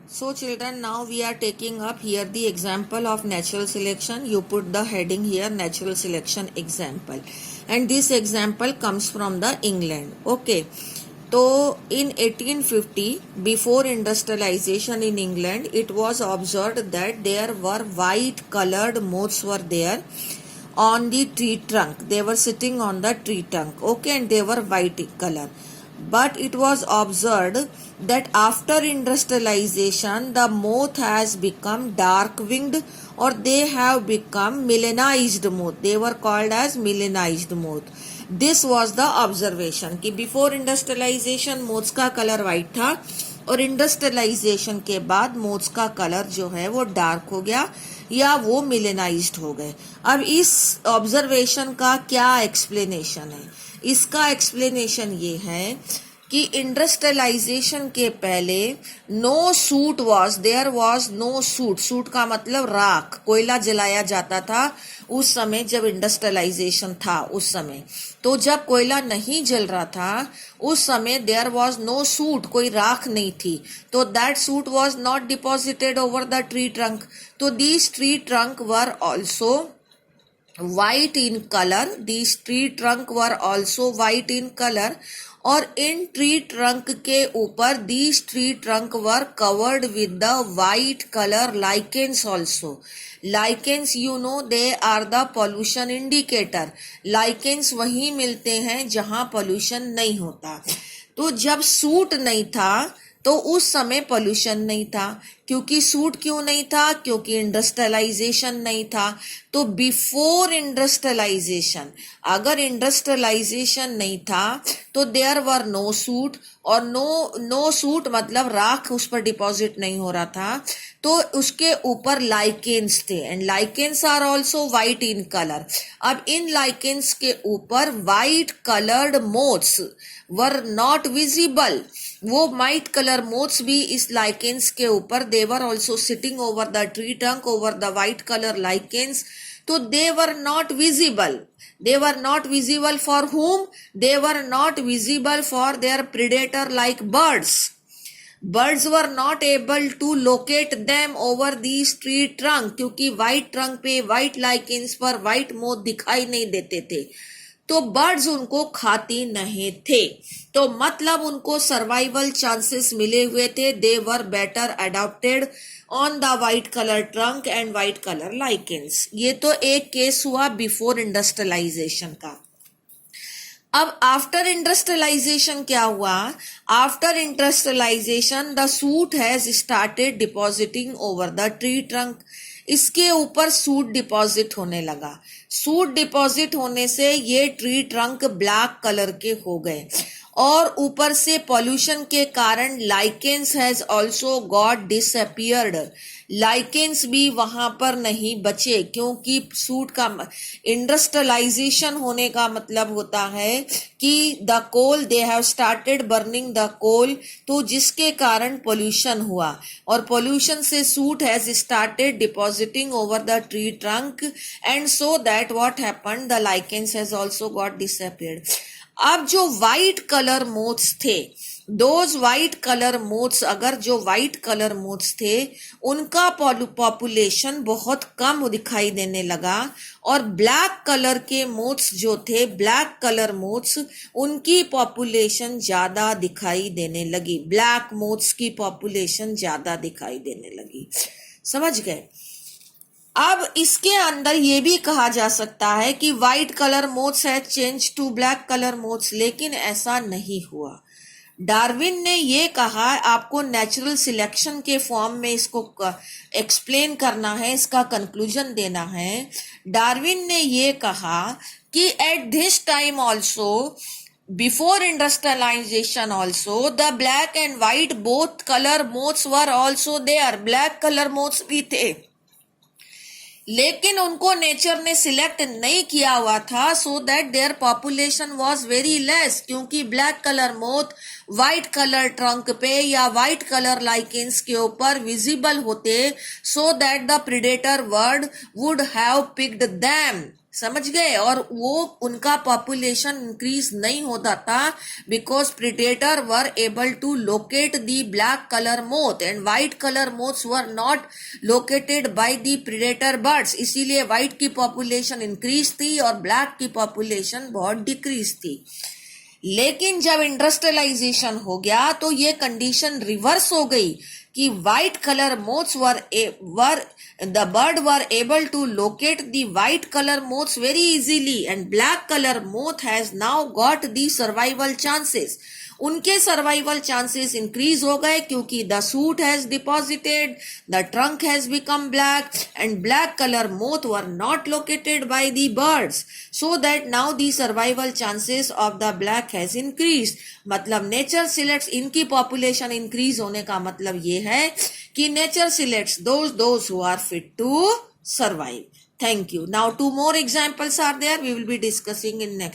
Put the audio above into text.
So children, now we are taking up here the example of natural selection. You put the heading here, natural selection example, and this example comes from the England. Okay, so in 1850, before industrialization in England, it was observed that there were white colored moths were there on the tree trunk. They were sitting on the tree trunk. Okay, and they were white color. But it was observed that after industrialization, the moth has become dark winged, or they have become melanized moth. They were called as melanized moth. This was the observation कि before industrialization moths का color white था, और industrialisation के बाद moths का colour जो है वो डार्क हो गया या वो मिलेनाइज्ड हो गए। अब इस ऑब्जर्वेशन का क्या एक्सप्लेनेशन है? इसका एक्सप्लेनेशन ये है कि इंडस्ट्रियलाइजेशन के पहले no soot was there was no soot. Soot का मतलब राख, कोयला जलाया जाता था उस समय जब इंडस्ट्रियलाइजेशन था। उस समय तो जब कोयला नहीं जल रहा था उस समय देयर वॉज नो सूट, कोई राख नहीं थी, तो that soot was not deposited over the tree trunk. तो these tree trunk were also white in color. These tree trunk were also white in color, और इन ट्री ट्रंक के ऊपर these tree trunk were covered with the white color lichens also. Lichens, you know, they are the pollution indicator. Lichens वहीं मिलते हैं जहां pollution नहीं होता। तो जब सूट नहीं था तो उस समय पोल्यूशन नहीं था। क्योंकि सूट क्यों नहीं था? क्योंकि इंडस्ट्रियलाइजेशन नहीं था। तो बिफोर इंडस्ट्रियलाइजेशन, अगर इंडस्ट्रियलाइजेशन नहीं था तो देयर वर नो सूट, और नो सूट मतलब राख उस पर डिपॉजिट नहीं हो रहा था, तो उसके ऊपर लाइकेंस थे, and lichens are also white in colour. अब इन लाइकेंस के ऊपर white coloured moths were not visible. वो वाइट कलर मोथ्स भी इस लाइकेंस के ऊपर, they were also sitting over the tree trunk over the white colour lichens, तो they were not visible. They were not visible for whom? They were not visible for their predator like birds. Birds were not able to locate them over these tree trunk, क्योंकि white trunk पे white lichens पर white moth दिखाई नहीं देते थे, तो birds उनको खाती नहीं थे। तो मतलब उनको सर्वाइवल चांसेस मिले हुए थे। They were better adopted on the white colour trunk and white colour lichens. ये तो एक केस हुआ बिफोर इंडस्ट्रियलाइजेशन का। अब आफ्टर इंडस्ट्रियलाइजेशन क्या हुआ? After industrialisation the soot has started depositing over the tree trunk. इसके ऊपर सूट डिपॉजिट होने लगा। सूट डिपॉजिट होने से ये ट्री ट्रंक ब्लैक कलर के हो गए, और ऊपर से पॉल्यूशन के कारण lichens has also got disappeared. Lichens भी वहां पर नहीं बचे, क्योंकि सूट का इंडस्ट्रियलाइजेशन होने का मतलब होता है कि the coal, they have started burning the coal, तो जिसके कारण पोल्यूशन हुआ, और पोल्यूशन से soot has started depositing over the tree trunk, and so that what happened, the lichens has also got disappeared. अब जो वाइट कलर मोथ्स थे, those white colour moths, अगर जो वाइट कलर मोथ्स थे उनका पॉपुलेशन बहुत कम दिखाई देने लगा, और ब्लैक कलर के मोथ्स जो थे, ब्लैक कलर मोथ्स, उनकी पॉपुलेशन ज्यादा दिखाई देने लगी। ब्लैक मोथ्स की पॉपुलेशन ज्यादा दिखाई देने लगी। समझ गए? अब इसके अंदर ये भी कहा जा सकता है कि व्हाइट कलर मोथ्स है change to black colour moths, लेकिन ऐसा नहीं हुआ। डार्विन ने ये कहा, आपको नेचुरल सिलेक्शन के फॉर्म में इसको एक्सप्लेन करना है, इसका कंक्लूजन देना है। डार्विन ने ये कहा कि at this time also, before industrialisation also, the black and white both colour moths were also there. Black colour moths भी थे, लेकिन उनको नेचर ने सिलेक्ट नहीं किया हुआ था, so that their population was very less, क्योंकि black colour moth white colour trunk पे या व्हाइट कलर लाइकेंस के ऊपर विजिबल होते, so that the predator bird would have picked them. समझ गए। और वो उनका पॉपुलेशन इंक्रीज नहीं होता था because predator were able to locate the black colour moth and white colour moths were not located by the predator birds. इसीलिए white की पॉपुलेशन इंक्रीज थी और ब्लैक की पॉपुलेशन बहुत डिक्रीज थी। लेकिन जब इंडस्ट्रियलाइजेशन हो गया तो ये कंडीशन रिवर्स हो गई कि white colour moths the bird were able to locate the white color moths very easily and black color moth has now got the survival chances. उनके सर्वाइवल चांसेस इंक्रीज हो गए क्योंकि the soot has deposited, the trunk has become black and black colour moth were not located by the birds, so that now the survival chances of the black has increase. मतलब nature selects, इनकी population increase होने का मतलब ये है कि nature selects those who are fit to survive. Thank you. Now 2 more examples are there. We will be discussing in next